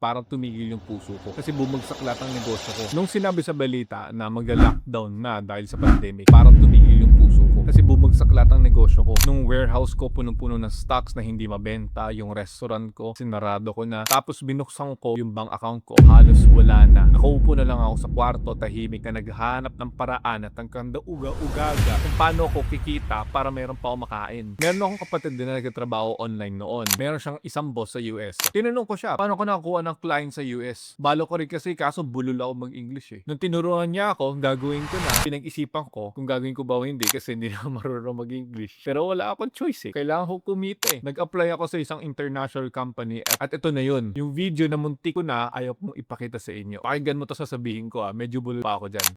parang tumigil yung puso ko kasi bumagsak lahat ng negosyo ko. Nung sinabi sa balita na magla-lockdown na dahil sa pandemic, parang tumigil yung puso ko kasi bumagsak lahat ng negosyo ko. Nung warehouse ko punong-puno ng stocks na hindi mabenta, yung restaurant ko sinarado ko na, tapos binuksan ko yung bank account ko, halos wala na. Nakaupo na lang ako sa kwarto, tahimik na naghahanap ng paraan at hanggang uga-ugaga kung paano ako kikita para meron pa ako makain. Meron akong kapatid din na nagtatrabaho online noon. Meron siyang isang boss sa US. Tinanong ko siya, paano ko nakakuha ng client sa US? Balo ko rin kasi kaso bulol ako mag-English eh. Nung tinuruan niya ako, gagawin ko na. Pinag-isipan ko kung gagawin ko ba o hindi kasi hindi na ako marunong mag-English. Pero wala akong choice eh. Kailangan ko kumita eh. Nag-apply ako sa isang international company at ito na yun. Yung video na muntik ko na ayaw kong ipakita sa inyo. Pakinggan mo to sasabihin ko medyo bulol pa ako dyan.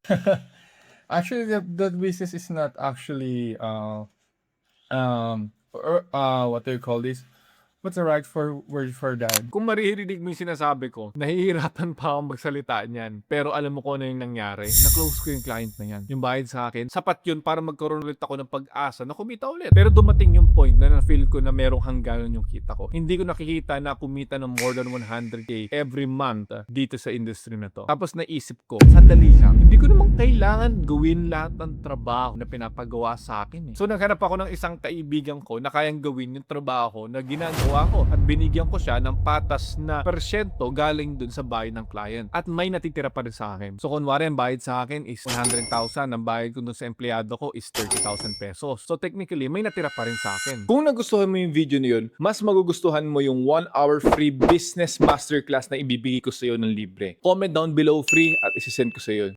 Actually, that business is not actually what do you call this? What's the right word for that? Kung maririnig mo yung sinasabi ko, nahihirapan pa akong magsalita niyan. Pero alam mo kung ano yung nangyari? Na-close ko yung client na yan. Yung bayad sa akin, sapat yun para magkaroon ulit ako ng pag-asa na kumita ulit. Pero dumating yung point na na-feel ko na merong hangganan yung kita ko. Hindi ko nakikita na kumita ng more than 100k every month dito sa industry na to. Tapos naisip ko, sandali lang, hindi ko naman kailangan gawin lahat ng trabaho na pinapagawa sa akin eh. So naghanap ako ng isang kaibigan ko na kayang gawin yung trabaho na ginagawa ko at binigyan ko siya ng patas na persyento galing dun sa bayad ng client at may natitira pa rin sa akin. So kunwari ang bayad sa akin is 100,000, ang bayad ko dun sa empleyado ko is 30,000 pesos. So technically may natira pa rin sa akin. Kung nagustuhan mo yung video na yun, mas magugustuhan mo yung 1 hour free business masterclass na ibibigay ko sa iyo ng libre. Comment down below free at isisend ko sa iyo.